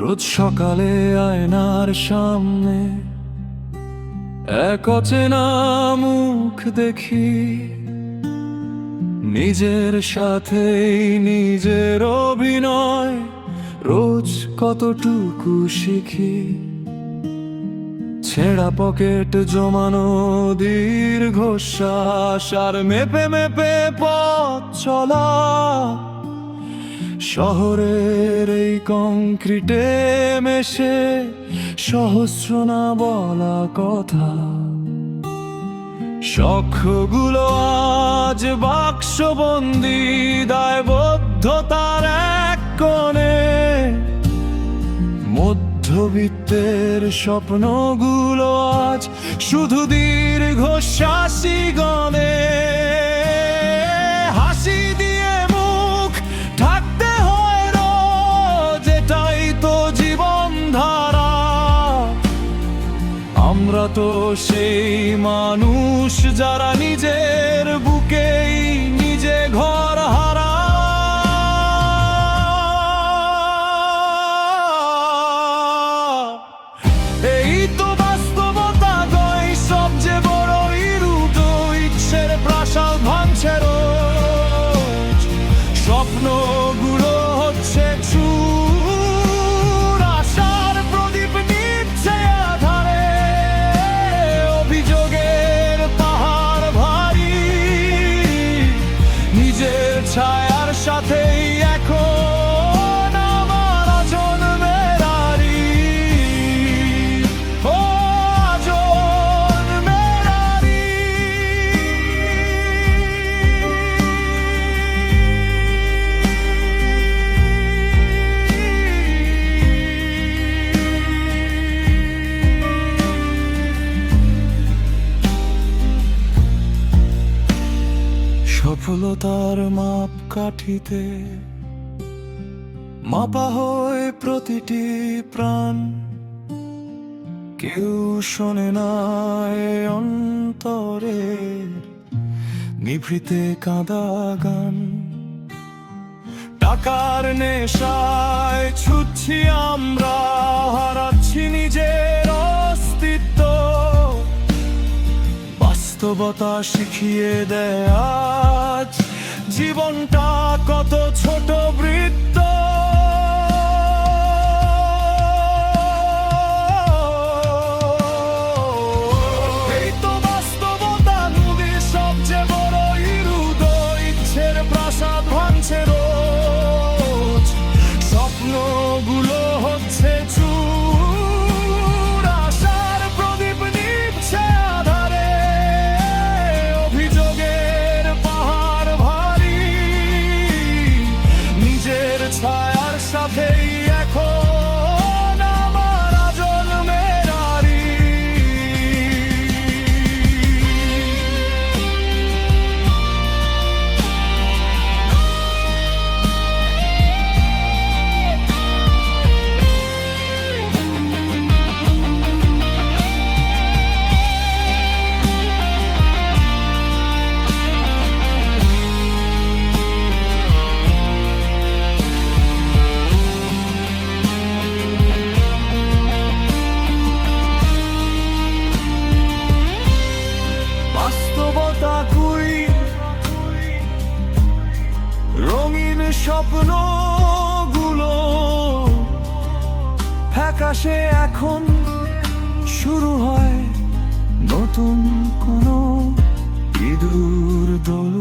রোজ সকালে আয়নার সামনে এক অচেনা মুখ দেখি, নিজের সাথেই নিজের অভিনয় রোজ কতটুকু শিখি। ছেঁড়া পকেট জমানো দীর্ঘশ্বাস আর মেপে মেপে পথ চলা, শহরের এই কংক্রিটে মেশে সহস্র না বলা কথা। শখগুলো আজ বাক্সবন্দি দায়বদ্ধতার এক কোণে, মধ্যবিত্তের স্বপ্নগুলো আজ শুধু দীর্ঘশ্বাসী গণে। হাসি দিয়ে মুখ ঢাকতে হয় রোজ, এটাই তো জীবনধারা। আমরা তো সেই মানুষ যারা নিজের বুকেই নিজে ঘর হারা। এই তো বাস্তবতা গয়, সবচেয়ে বড় ইরুদ ইচ্ছের প্রাসাদ ভাঙছে রোজ। স্বপ্নগুলো হচ্ছে চুর, আশার প্রদীপ নিচ্ছে আধারে। অভিযোগের পাহাড় ভারী, নিজের ছায়ার সাথেই এখন আমার জন্মের আড়ি। ও জন্মের আড়ি। সফলতার মাপকাঠিতে মাপা হয় প্রতিটি প্রাণ, কেউ শোনে না এ অন্তরের নিভৃতে কাঁদা গান। টাকার নেশায় ছুটছি আমরা, হারাচ্ছি নিজের অস্তিত্ব। বাস্তবতা শিখিয়ে দেয় আজ জীবনটা কত ছোট বৃত্ত। এই তো বাস্তবতা, নদীর সবচেয়ে বড় ইরুদ ইচ্ছের প্রাসাদ ভাঙছে রোজ। স্বপ্নগুলো হচ্ছে চুর, আশার প্রদীপ নিচ্ছে আধারে। অভিযোগের পাহাড় ভারী, নিজের ছায়ার সাথেই এখন আমার জন্মের আড়ি। বাস্তবতা কুই, রঙিন স্বপ্নগুলো ফ্যাকাশে এখন। শুরু হয় নতুন কোনো ইঁদুর দোল।